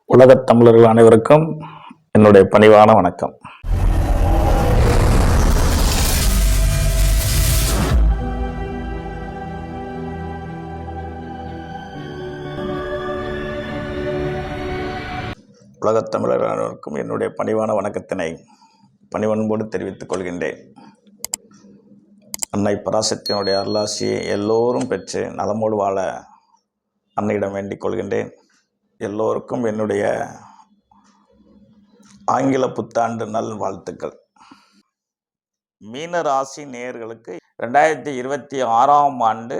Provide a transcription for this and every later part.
உலகத் தமிழர்கள் அனைவருக்கும் என்னுடைய பணிவான வணக்கம். உலகத் தமிழர்கள் அனைவருக்கும் என்னுடைய பணிவான வணக்கத்தினை பணிவன்போடு தெரிவித்துக் கொள்கின்றேன். அன்னை பராசக்தியினுடைய அருளாசியை எல்லோரும் பெற்று நலமோடு வாழ அன்னையிடம் வேண்டிக் கொள்கின்றேன். எல்லோருக்கும் என்னுடைய ஆங்கில புத்தாண்டு நல் வாழ்த்துக்கள். மீன ராசி நேயர்களுக்கு 2026ஆம் ஆண்டு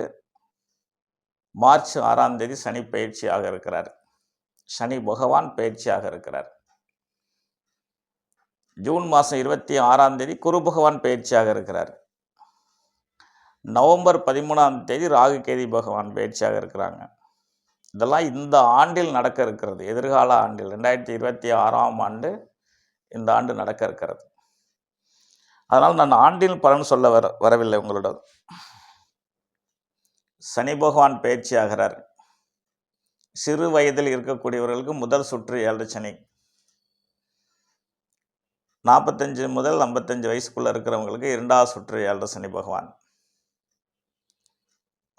மார்ச் 6ஆம் தேதி சனி பயிற்சியாக இருக்கிறார். சனி பகவான் பயிற்சியாக இருக்கிறார். ஜூன் மாதம் 26ஆம் தேதி குரு பகவான் பயிற்சியாக இருக்கிறார். நவம்பர் 13ஆம் தேதி ராகு கேதி பகவான் பயிற்சியாக இருக்கிறாங்க. இதெல்லாம் இந்த ஆண்டில் நடக்க இருக்கிறது. எதிர்கால ஆண்டில் 2026ஆம் ஆண்டு இந்த ஆண்டு நடக்க இருக்கிறது. அதனால் நான் ஆண்டில் பலன் சொல்ல வரவில்லை உங்களிடம். சனி பகவான் பயிற்சி ஆகிறார். சிறு வயதில் இருக்கக்கூடியவர்களுக்கு முதல் சுற்று 7 சனி. 45 முதல் 55 வயசுக்குள்ள இருக்கிறவங்களுக்கு 2வது சுற்று 7 சனி பகவான்.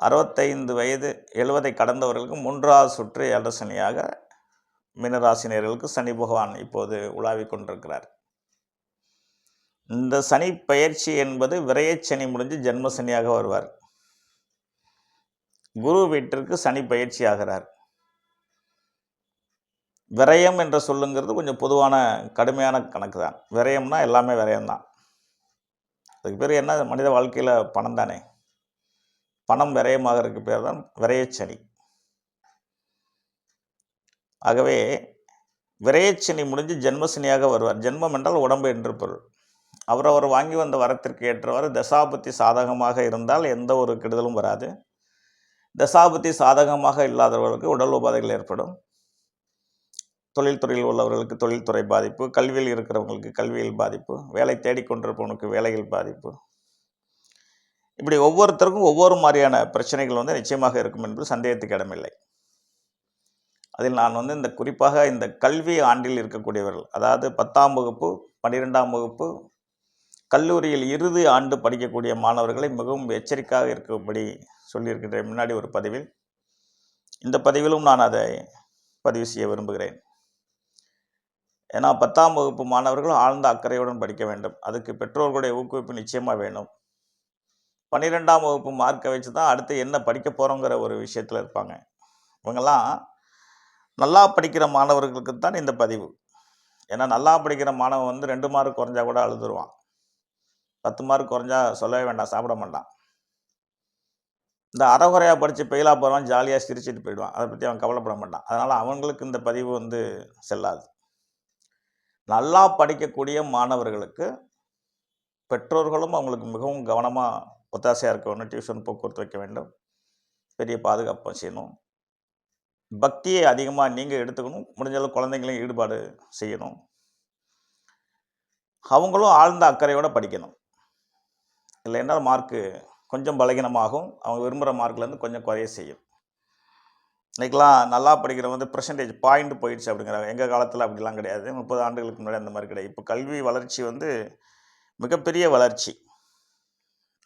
65 வயது 70 கடந்தவர்களுக்கு 3வது சுற்று 7 சனியாக மீனராசினியர்களுக்கு சனி பகவான் இப்போது உலாவிக் கொண்டிருக்கிறார். இந்த சனி பயிற்சி என்பது விரயச்சனி முடிஞ்சு ஜென்ம சனியாக வருவார். குரு வீட்டிற்கு சனி பயிற்சி ஆகிறார். விரயம் என்ற சொல்லுங்கிறது கொஞ்சம் பொதுவான கடுமையான கணக்கு தான். விரயம்னா எல்லாமே விரயம்தான். அதுக்கு பேர் என்ன? மனித வாழ்க்கையில் பணம் தானே. பணம் விரயமாகிறதுக்கு பேர் தான் விரயச்சனி. ஆகவே விரயச்சனி முடிஞ்சு ஜென்மசனியாக வருவார். ஜென்மம் என்றால் உடம்பு என்று பொருள். அவரவர் வாங்கி வந்த வரத்திற்கு ஏற்றவாறு தசாபுத்தி சாதகமாக இருந்தால் எந்த ஒரு கெடுதலும் வராது. தசாபுத்தி சாதகமாக இல்லாதவர்களுக்கு உடல் உபாதைகள் ஏற்படும். தொழில்துறையில் உள்ளவர்களுக்கு தொழில்துறை பாதிப்பு, கல்வியில் இருக்கிறவங்களுக்கு கல்வியில் பாதிப்பு, வேலை தேடிக்கொண்டிருப்பவனுக்கு வேலையில் பாதிப்பு. இப்படி ஒவ்வொருத்தருக்கும் ஒவ்வொரு மாதிரியான பிரச்சனைகள் நிச்சயமாக இருக்கும் என்பது சந்தேகத்துக்கு இடமில்லை. அதில் நான் இந்த குறிப்பாக இந்த கல்வி ஆண்டில் இருக்கக்கூடியவர்கள், அதாவது 10ஆம் வகுப்பு 12ஆம் வகுப்பு கல்லூரியில் இறுதி ஆண்டு படிக்கக்கூடிய மாணவர்களை மிகவும் எச்சரிக்கையாக இருக்கும்படி சொல்லியிருக்கின்றேன் முன்னாடி ஒரு பதிவில். இந்த பதிவிலும் நான் அதை பதிவு செய்ய விரும்புகிறேன். ஏன்னா 10ஆம் வகுப்பு மாணவர்கள் ஆழ்ந்த அக்கறையுடன் படிக்க வேண்டும். அதுக்கு பெற்றோர்களுடைய ஊக்குவிப்பு நிச்சயமாக வேணும். 12ஆம் வகுப்பு மார்க்கை வச்சு தான் அடுத்து என்ன படிக்க போகிறோங்கிற ஒரு விஷயத்தில் இருப்பாங்க. இவங்கெல்லாம் நல்லா படிக்கிற மாணவர்களுக்கு தான் இந்த பதிவு. ஏன்னா நல்லா படிக்கிற மாணவன் 2 மார்க் குறைஞ்சா கூட அழுதுருவான். 10 மார்க் குறைஞ்சா சொல்லவே வேண்டாம், சாப்பிட மாட்டான். இந்த அரைகுறையாக படித்து ஃபெயிலாக போகிறவன் ஜாலியாக சிரிச்சிட்டு போயிடுவான். அதை பற்றி அவன் கவலைப்பட மாட்டான். அதனால் அவங்களுக்கு இந்த பதிவு செல்லாது. நல்லா படிக்கக்கூடிய மாணவர்களுக்கு பெற்றோர்களும் அவங்களுக்கு மிகவும் கவனமாக ஒத்தாசையாக இருக்க வேண்டும். டியூஷன் போக்குவரத்து வைக்க வேண்டும். பெரிய பாதுகாப்பு செய்யணும். பக்தியை அதிகமாக நீங்கள் எடுத்துக்கணும். முடிஞ்சளவு குழந்தைங்களையும் ஈடுபாடு செய்யணும். அவங்களும் ஆழ்ந்த அக்கறையோடு படிக்கணும். இல்லைன்னா மார்க்கு கொஞ்சம் பலகீனமாகும். அவங்க விரும்புகிற மார்க்லேருந்து கொஞ்சம் குறைய செய்யும். இன்றைக்கெலாம் நல்லா படிக்கிறவங்க பெர்சன்டேஜ் பாயிண்ட் போயிடுச்சு அப்படிங்கிறாங்க. எங்கள் காலத்தில் அப்படிலாம் கிடையாது. 30 ஆண்டுகளுக்கு முன்னாடி அந்த மாதிரி கிடையாது. இப்போ கல்வி வளர்ச்சி மிகப்பெரிய வளர்ச்சி.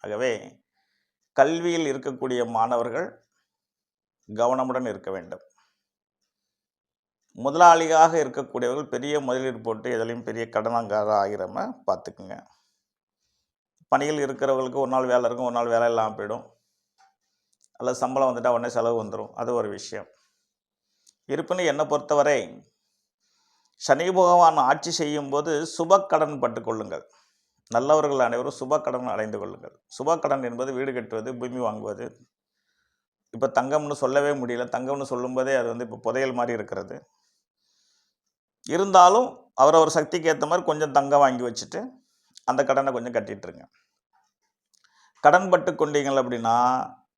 ஆகவே கல்வியில் இருக்கக்கூடிய மாணவர்கள் கவனமுடன் இருக்க வேண்டும். முதலாளியாக இருக்கக்கூடியவர்கள் பெரிய முதலீடு போட்டு எதுலையும் பெரிய கடனாக ஆகிறம பார்த்துக்குங்க. பணியில் இருக்கிறவர்களுக்கு ஒரு நாள் வேலை இருக்கும், ஒரு நாள் வேலை இல்லாமல் போயிடும். அல்லது சம்பளம் வந்துட்டால் உடனே செலவு வந்துடும். அது ஒரு விஷயம். இருப்பினும் என்னை பொறுத்தவரை சனி பகவான் ஆட்சி செய்யும் போது சுப கடன் பட்டு கொள்ளுங்கள். நல்லவர்கள் அனைவரும் சுப கடன் அடைந்து கொள்ளுங்கள். சுப கடன் என்பது வீடு கட்டுவது, பூமி வாங்குவது. இப்போ தங்கம்னு சொல்லவே முடியல. தங்கம்னு சொல்லும்போதே அது இப்போ புதையல் மாதிரி இருக்கிறது. இருந்தாலும் அவரவர் சக்திக்கு ஏற்ற மாதிரி கொஞ்சம் தங்கம் வாங்கி வச்சுட்டு அந்த கடனை கொஞ்சம் கட்டிட்டுருங்க. கடன் பட்டு கொண்டீங்கள் அப்படின்னா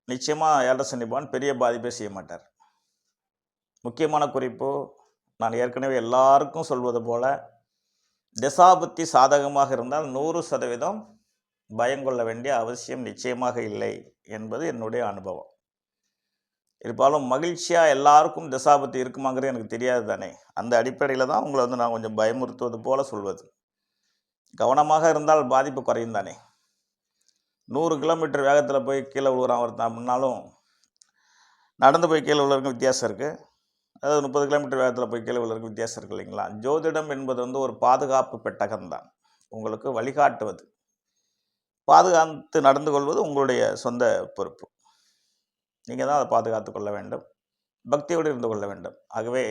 நிச்சயமாக 7 சனி பகவான் பெரிய பாதிப்பே செய்ய மாட்டார். முக்கியமான குறிப்பு, நான் ஏற்கனவே எல்லாருக்கும் சொல்வது போல, தசாபுத்தி சாதகமாக இருந்தால் 100% பயங்கொள்ள வேண்டிய அவசியம் நிச்சயமாக இல்லை என்பது என்னுடைய அனுபவம். இருப்பாலும் மகிழ்ச்சியாக எல்லாருக்கும் தசாபத்தி இருக்குமாங்கிறது எனக்கு தெரியாது தானே. அந்த அடிப்படையில் தான் உங்களை வந்து நான் கொஞ்சம் பயமுறுத்துவது போல சொல்வது. கவனமாக இருந்தால் பாதிப்பு குறையும் தானே. 100 கிலோமீட்டர் வேகத்தில் போய் கீழே விழுகிறான் ஒருத்தன் அப்படின்னாலும் நடந்து போய் கீழே விழுறதுக்கு வித்தியாசம் இருக்குது. அதாவது 30 கிலோமீட்டர் வேகத்தில் போய் கீழே விழுறதுக்கு வித்தியாசம் இருக்குது இல்லைங்களா. ஜோதிடம் என்பது வந்து ஒரு பாதுகாப்பு பெட்டகம் தான், உங்களுக்கு வழிகாட்டுவது. பாதுகாத்து நடந்து கொள்வது உங்களுடைய சொந்த பொறுப்பு. நீங்கள் தான் அதை பாதுகாத்து கொள்ள வேண்டும், பக்தியோடு இருந்து கொள்ள வேண்டும். ஆகவே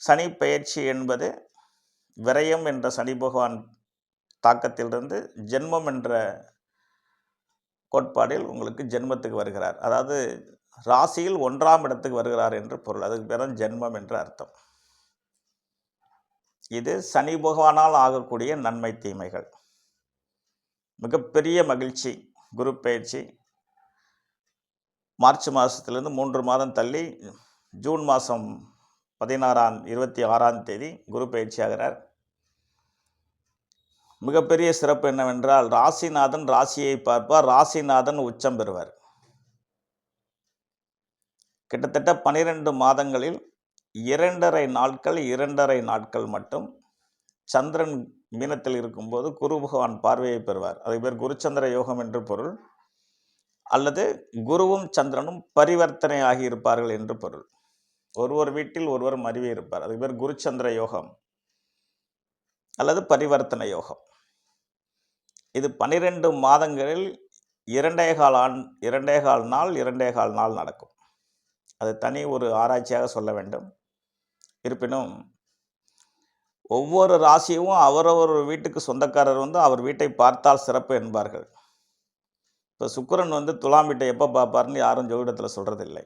சனி பெயர்ச்சி என்பது விரயம் என்ற சனி பகவான் தாக்கத்திலிருந்து ஜென்மம் என்ற கோட்பாடில் உங்களுக்கு ஜென்மத்துக்கு வருகிறார். அதாவது ராசியில் 1ஆம் இடத்துக்கு வருகிறார் என்று பொருள். அதுக்கு பேர் தான் ஜென்மம் என்ற அர்த்தம். இது சனி பகவானால் ஆகக்கூடிய நன்மை தீமைகள். மிகப்பெரிய மகிழ்ச்சி குரு பெயர்ச்சி. மார்ச் மாதத்திலிருந்து 3 மாதம் தள்ளி ஜூன் மாதம் 26ஆம் தேதி குரு பெயர்ச்சி ஆகிறார். மிகப்பெரிய சிறப்பு என்னவென்றால் ராசிநாதன் ராசியை பார்ப்பார், ராசிநாதன் உச்சம் பெறுவார். கிட்டத்தட்ட 12 மாதங்களில் 2½ நாட்கள் மட்டும் சந்திரன் மீனத்தில் இருக்கும்போது குரு பகவான் பார்வையை பெறுவார். அதுக்கு பேர் குருச்சந்திர யோகம் என்று பொருள். அல்லது குருவும் சந்திரனும் பரிவர்த்தனை ஆகி இருப்பார்கள் என்று பொருள். ஒருவர் வீட்டில் ஒருவர் மருவி இருப்பார். அதுக்கு பேர் குருச்சந்திர யோகம் அல்லது பரிவர்த்தனை யோகம். இது 12 மாதங்களில் 2½ நாள் நடக்கும். அது தனி ஒரு ஆராய்ச்சியாக சொல்ல வேண்டும். இருப்பினும் ஒவ்வொரு ராசியும் அவரவர் வீட்டுக்கு சொந்தக்காரர் வந்து அவர் வீட்டை பார்த்தால் சிறப்பு என்பார்கள். இப்போ சுக்கிரன் வந்து துலாம் வீட்டை எப்போ பார்ப்பார்னு யாரும் ஜோதிடத்தில் சொல்கிறதில்லை.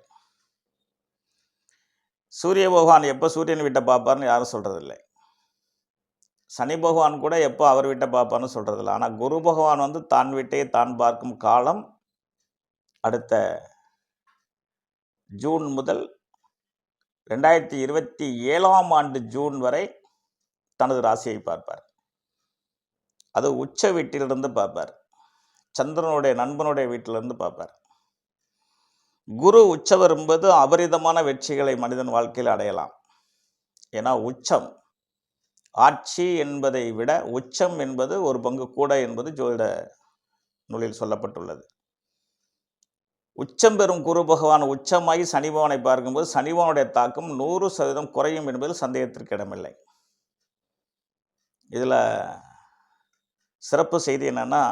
சூரிய பகவான் எப்போ சூரியன் வீட்டை பார்ப்பார்னு யாரும் சொல்கிறதில்லை. சனி பகவான் கூட எப்போ அவர் வீட்டை பார்ப்பார்னு சொல்கிறதில்லை. ஆனால் குரு பகவான் வந்து தான் வீட்டை தான் பார்க்கும் காலம் அடுத்த ஜூன் முதல் 2027ஆம் ஆண்டு ஜூன் வரை தனது ராசியை பார்ப்பார். அது உச்ச வீட்டிலிருந்து பார்ப்பார், சந்திரனுடைய நண்பனுடைய வீட்டிலிருந்து பார்ப்பார். குரு உச்சம் வரும்போது அபரிதமான வெற்றிகளை மனிதன் வாழ்க்கையில் அடையலாம். ஏன்னா உச்சம் ஆட்சி என்பதை விட உச்சம் என்பது ஒரு பங்கு கூட என்பது ஜோதிட நூலில் சொல்லப்பட்டுள்ளது. உச்சம் பெறும் குரு பகவான் உச்சமாகி சனி பகவானை பார்க்கும்போது சனி பகவானுடைய தாக்கம் 100% குறையும் என்பதில் சந்தேகத்திற்கு இடமில்லை. இதில் சிறப்பு செய்தி என்னன்னா,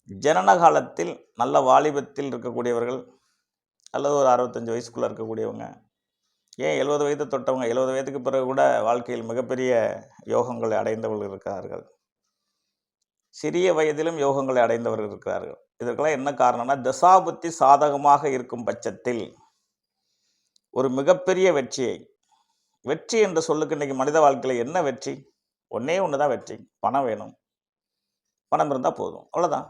ஜனன காலத்தில் நல்ல வாலிபத்தில் இருக்கக்கூடியவர்கள் அல்லது ஒரு 65 வயசுக்குள்ளே இருக்கக்கூடியவங்க, ஏன் 70 வயது தொட்டவங்க, 70 வயதுக்கு பிறகு கூட வாழ்க்கையில் மிகப்பெரிய யோகங்களை அடைந்தவர்கள் இருக்கிறார்கள். சிறிய வயதிலும் யோகங்களை அடைந்தவர்கள் இருக்கிறார்கள். இதற்கெல்லாம் என்ன காரணம்னா, தசாபுத்தி சாதகமாக இருக்கும் பட்சத்தில் ஒரு மிகப்பெரிய வெற்றி என்ற சொல்லுக்கு இன்றைக்கி மனித வாழ்க்கையில் என்ன வெற்றி? ஒன்றே ஒன்று தான் வெற்றி. பணம் வேணும், பணம் இருந்தால் போதும், அவ்வளோதான்.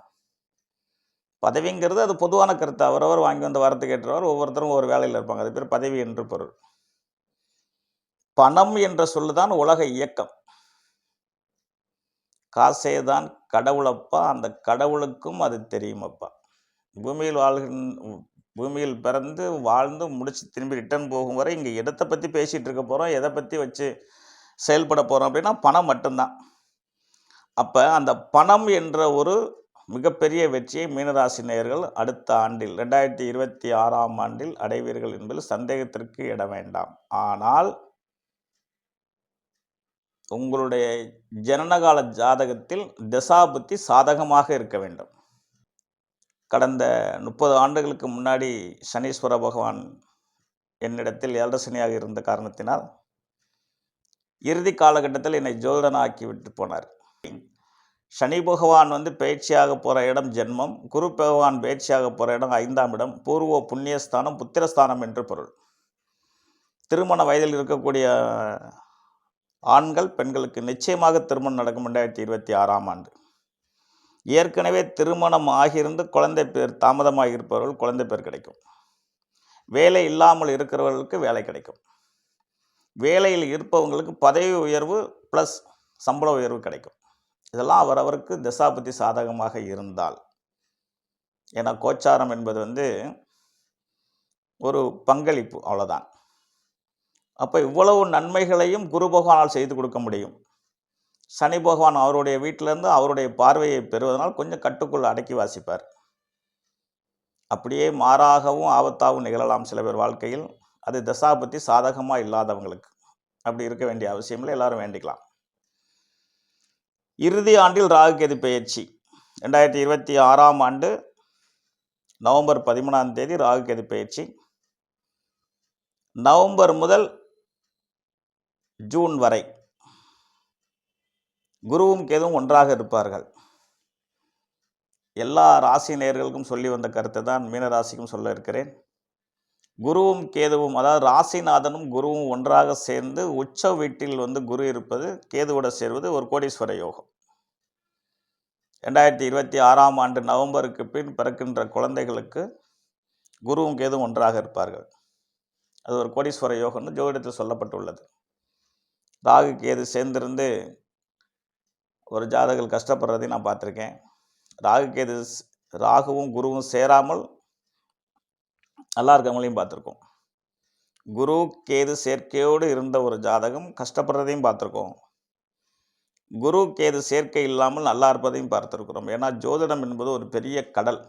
பதவிங்கிறது அது பொதுவான கருத்து. அவரவர் வாங்கி வந்த வாரத்துக்கு ஏற்றவர் ஒவ்வொருத்தரும் ஒரு வேலையில் இருப்பாங்க. அது பேர் பதவி என்று பொருள். பணம் என்ற சொல்லுதான் உலக இயக்கம். காசே தான் கடவுளப்பா, அந்த கடவுளுக்கும் அது தெரியுமப்பா. பூமியில் பிறந்து வாழ்ந்து முடிச்சு திரும்பி ரிட்டர்ன் போகும் வரை இங்கே எதை பற்றி பேசிகிட்டு இருக்க போகிறோம், எதை பற்றி வச்சு செயல்பட போகிறோம் அப்படின்னா பணம் மட்டும்தான். அப்போ அந்த பணம் என்ற ஒரு மிகப்பெரிய வெற்றியை மீனராசி நேயர்கள் அடுத்த ஆண்டில் 2026ஆம் ஆண்டில் அடைவீர்கள் என்பதில் சந்தேகத்திற்கு இட வேண்டாம். ஆனால் உங்களுடைய ஜனனகால ஜாதகத்தில் தசாபுத்தி சாதகமாக இருக்க வேண்டும். கடந்த 30 ஆண்டுகளுக்கு முன்னாடி சனீஸ்வர பகவான் என்னிடத்தில் 7 சனியாக இருந்த காரணத்தினால் இறுதி காலகட்டத்தில் என்னை ஜோதிடனாக்கி விட்டு போனார். சனி பகவான் வந்து பயிற்சியாக போகிற இடம் ஜென்மம், குரு பகவான் பயிற்சியாக போகிற இடம் 5ஆம் இடம், பூர்வ புண்ணியஸ்தானம், புத்திரஸ்தானம் என்று பொருள். திருமண வயதில் இருக்கக்கூடிய ஆண்கள் பெண்களுக்கு நிச்சயமாக திருமணம் நடக்கும் 2026ஆம் ஆண்டு. ஏற்கனவே திருமணம் ஆகியிருந்து குழந்தை பேர் தாமதமாக இருப்பவர்கள் குழந்தை பேர் கிடைக்கும். வேலை இல்லாமல் இருக்கிறவர்களுக்கு வேலை கிடைக்கும். வேலையில் இருப்பவங்களுக்கு பதவி உயர்வு ப்ளஸ் சம்பள உயர்வு கிடைக்கும். இதெல்லாம் அவரவருக்கு தசாபுத்தி சாதகமாக இருந்தால். ஏன்னா கோச்சாரம் என்பது வந்து ஒரு பங்களிப்பு, அவ்வளோதான். அப்போ இவ்வளவு நன்மைகளையும் குரு பகவானால் செய்து கொடுக்க முடியும். சனி பகவான் அவருடைய வீட்டிலேருந்து அவருடைய பார்வையை பெறுவதனால் கொஞ்சம் கட்டுக்குள் அடக்கி வாசிப்பார். அப்படியே மாறாகவும் ஆபத்தாகவும் நிகழலாம் சில பேர் வாழ்க்கையில். அது தசாபத்தி சாதகமாக இல்லாதவங்களுக்கு. அப்படி இருக்க வேண்டிய அவசியம் இல்லை, எல்லாரும் வேண்டிக்கலாம். இறுதி ஆண்டில் ராகு கேது பெயர்ச்சி 2026ஆம் ஆண்டு நவம்பர் 13ஆம் தேதி ராகு கேது பெயர்ச்சி. நவம்பர் முதல் ஜூன் வரை குருவும் கேதுவும் ஒன்றாக இருப்பார்கள். எல்லா ராசி நேயர்களுக்கும் சொல்லி வந்த கருத்தை தான் மீனராசிக்கும் சொல்ல இருக்கிறேன். குருவும் கேதுவும், அதாவது ராசிநாதனும் குருவும் ஒன்றாக சேர்ந்து உச்ச வீட்டில் குரு இருப்பது, கேதுவோட சேர்வது ஒரு கோடீஸ்வர யோகம். 2026ஆம் ஆண்டு நவம்பருக்கு பின் பிறக்கின்ற குழந்தைகளுக்கு குருவும் கேதுவும் ஒன்றாக இருப்பார்கள். அது ஒரு கோடீஸ்வர யோகம்னு ஜோதிடத்தில் சொல்லப்பட்டுள்ளது. ராகு கேது சேர்ந்திருந்து ஒரு ஜாதகர்கள் கஷ்டப்படுறதையும் நான் பார்த்துருக்கேன். ராகு கேது, ராகுவும் குருவும் சேராமல் நல்லா இருக்கவங்களையும் பார்த்துருக்கோம். குரு கேது சேர்க்கையோடு இருந்த ஒரு ஜாதகம் கஷ்டப்படுறதையும் பார்த்துருக்கோம். குரு கேது சேர்க்கை இல்லாமல் நல்லா இருப்பதையும் பார்த்துருக்குறோம். ஏன்னா ஜோதிடம் என்பது ஒரு பெரிய கடல்.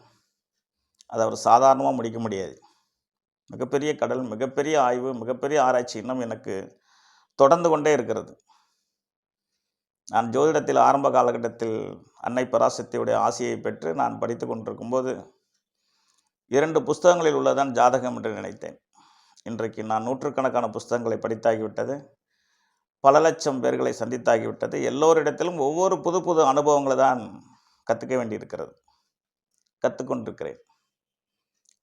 அதை அவர் சாதாரணமாக முடிக்க முடியாது. மிகப்பெரிய கடல், மிகப்பெரிய ஆய்வு, மிகப்பெரிய ஆராய்ச்சி இன்னும் எனக்கு தொடர்ந்து கொண்டே இருக்கிறது. நான் ஜோதிடத்தில் ஆரம்ப காலகட்டத்தில் அன்னை பராசக்தியுடைய ஆசியை பெற்று நான் படித்து கொண்டிருக்கும்போது 2 புஸ்தகங்களில் உள்ளதான் ஜாதகம் என்று நினைத்தேன். இன்றைக்கு நான் நூற்றுக்கணக்கான புஸ்தகங்களை படித்தாகிவிட்டது. பல லட்சம் பேர்களை சந்தித்தாகிவிட்டது. எல்லோரிடத்திலும் ஒவ்வொரு புது புது அனுபவங்களை தான் கற்றுக்க வேண்டியிருக்கிறது. கற்றுக்கொண்டிருக்கிறேன்,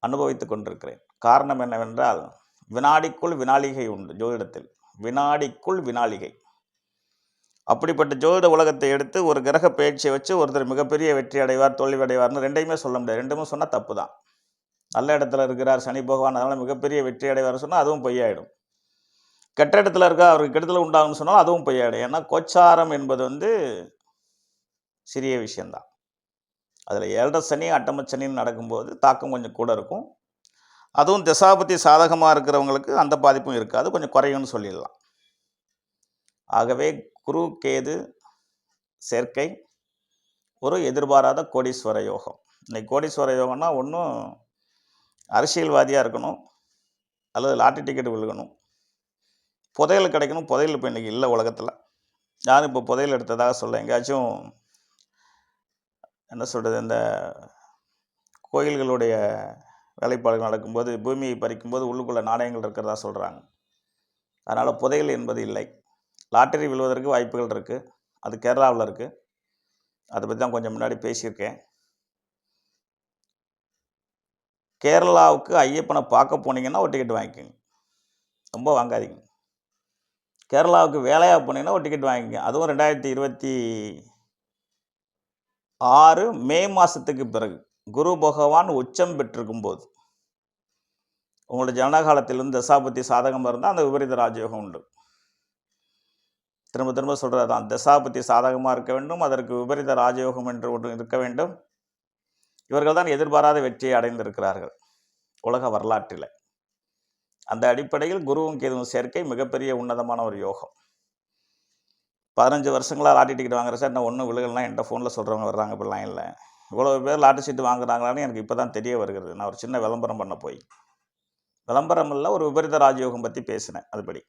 அனுபவித்து கொண்டிருக்கிறேன். காரணம் என்னவென்றால், வினாடிக்குள் வினாளிகை உண்டு ஜோதிடத்தில். வினாடிக்குள் வினாளிகை. அப்படிப்பட்ட ஜோதிட உலகத்தை எடுத்து ஒரு கிரக பயிற்சியை வச்சு ஒருத்தர் மிகப்பெரிய வெற்றி அடைவார், தோல்வி அடைவார்னு ரெண்டையுமே சொல்ல முடியாது. ரெண்டுமே சொன்னால் தப்பு தான். நல்ல இடத்துல இருக்கிறார் சனி பகவான், அதனால் மிகப்பெரிய வெற்றி அடைவார்னு சொன்னால் அதுவும் பொய்யாயிடும். கெட்ட இடத்துல இருக்கா, அவருக்கு கெடுதல் உண்டாகும்னு சொன்னால் அதுவும் பொய்யாயிடும். ஏன்னா கோச்சாரம் என்பது சிறிய விஷயந்தான். அதில் 7.5 சனி அட்டமச்சனின்னு நடக்கும்போது தாக்கம் கொஞ்சம் கூட இருக்கும். அதுவும் தசாபதி சாதகமாக இருக்கிறவங்களுக்கு அந்த பாதிப்பும் இருக்காது, கொஞ்சம் குறையும்னு சொல்லிடலாம். ஆகவே குரு கேது சேர்க்கை ஒரு எதிர்பாராத கோடீஸ்வர யோகம். இன்னைக்கு கோடீஸ்வர யோகம்னா ஒன்றும் அரசியல்வாதியாக இருக்கணும், அல்லது லாட்டரி டிக்கெட் விழுகணும், புதையல் கிடைக்கணும். புதையல் இப்போ இன்றைக்கி இல்லை உலகத்தில். யாரும் இப்போ புதையல் எடுத்ததாக சொல்ல, எங்கேயாச்சும் என்ன சொல்கிறது, இந்த கோயில்களுடைய வேலைப்பாடுகள் நடக்கும்போது பூமியை பறிக்கும்போது உள்ளுக்குள்ளே நாணயங்கள் இருக்கிறதா சொல்கிறாங்க. அதனால் புதையல் என்பது இல்லை. லாட்டரி விழுவதற்கு வாய்ப்புகள் இருக்குது. அது கேரளாவில் இருக்குது. அதை பற்றி தான் கொஞ்சம் முன்னாடி பேசியிருக்கேன். கேரளாவுக்கு ஐயப்பனை பார்க்க போனீங்கன்னா ஒரு டிக்கெட் வாங்கிக்கோங்க, ரொம்ப வாங்காதீங்க. கேரளாவுக்கு வேலையாக போனீங்கன்னா ஒரு டிக்கெட் வாங்கிக்கோங்க. அதுவும் 2026 மே மாதத்துக்கு பிறகு குரு பகவான் உச்சம் பெற்றிருக்கும்போது. உங்களோட ஜனகாலத்திலிருந்து தசாபத்தி சாதகமாக இருந்தால் அந்த விபரீத ராஜயோகம் உண்டு. திரும்ப திரும்ப சொல்கிறது தான், தசாபத்தி சாதகமாக இருக்க வேண்டும், அதற்கு விபரீத ராஜயோகம் என்று ஒன்று இருக்க வேண்டும். இவர்கள் தான் எதிர்பாராத வெற்றியை அடைந்திருக்கிறார்கள் உலக வரலாற்றில். அந்த அடிப்படையில் குருவும் கேதுவும் சேர்க்கை மிகப்பெரிய உன்னதமான ஒரு யோகம். 15 வருஷங்களாக லாட்டரி டிக்கெட் வாங்குற சார், நான் ஒன்றும் விழுகலாம் என்கிட்ட ஃபோனில் சொல்கிறவங்க வர்றாங்க. இப்படிலாம் இல்லை. இவ்வளோ பேர் லாட்டரி சீட்டு வாங்குறாங்களான்னு எனக்கு இப்போ தான் தெரிய வருகிறது. நான் ஒரு சின்ன விளம்பரம் பண்ண போய், விளம்பரம் இல்லை, ஒரு விபரீத ராஜயோகம் பற்றி பேசினேன். அதுபடி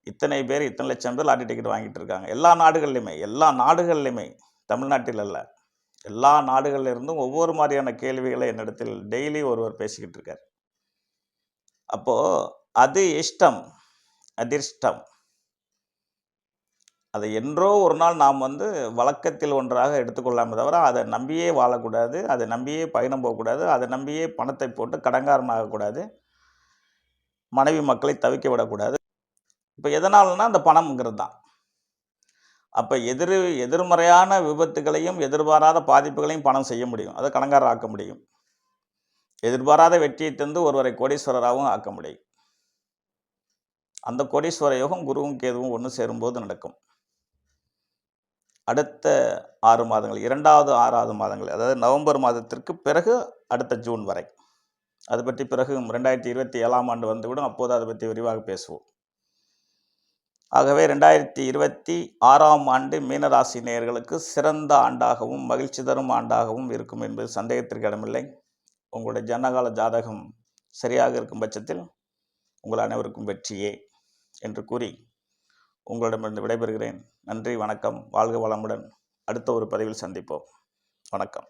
இத்தனை பேர், இத்தனை லட்சம் பேர் லாட்டரி டிக்கெட் வாங்கிட்டு இருக்காங்க. எல்லா நாடுகள்லையுமே, தமிழ்நாட்டில் அல்ல, எல்லா நாடுகளில் இருந்தும் ஒவ்வொரு மாதிரியான கேள்விகளை என்னிடத்தில் டெய்லி ஒருவர் பேசிக்கிட்டு இருக்கார். அப்போது அது இஷ்டம், அதிர்ஷ்டம். அதை என்றோ ஒரு நாள் நாம் வழக்கத்தில் ஒன்றாக எடுத்துக்கொள்ளாமல் தவிர அதை நம்பியே வாழக்கூடாது, அதை நம்பியே பயணம் போகக்கூடாது, அதை நம்பியே பணத்தை போட்டு கடங்காரன் ஆகக்கூடாது, மனைவி மக்களை தவிக்க விடக்கூடாது. இப்போ எதனால்னா அந்த பணம்ங்கிறது தான். அப்போ எதிர்மறையான விபத்துகளையும் எதிர்பாராத பாதிப்புகளையும் பணம் செய்ய முடியும், அதை கடங்காரர் ஆக்க முடியும். எதிர்பாராத வெற்றியை தந்து ஒருவரை கோடீஸ்வரராகவும் ஆக்க முடியும். அந்த கோடீஸ்வர யோகம் குருவும் கேதுவும் ஒன்று சேரும்போது நடக்கும். அடுத்த 6 மாதங்கள், 2வது 6வது மாதங்கள், அதாவது நவம்பர் மாதத்திற்கு பிறகு அடுத்த ஜூன் வரை, அது பற்றி பிறகு 2027ஆம் ஆண்டு வந்துவிடும், அப்போது அதை பற்றி விரிவாக பேசுவோம். ஆகவே 2026ஆம் ஆண்டு மீனராசி நேயர்களுக்கு சிறந்த ஆண்டாகவும் மகிழ்ச்சி தரும் ஆண்டாகவும் இருக்கும் என்பது சந்தேகத்திற்கு இடமில்லை. உங்களுடைய ஜனகால ஜாதகம் சரியாக இருக்கும் பட்சத்தில் உங்கள் அனைவருக்கும் வெற்றியே என்று கூறி உங்களிடமிருந்து விடைபெறுகிறேன். நன்றி, வணக்கம், வாழ்க வளமுடன். அடுத்த ஒரு பதிவில் சந்திப்போம். வணக்கம்.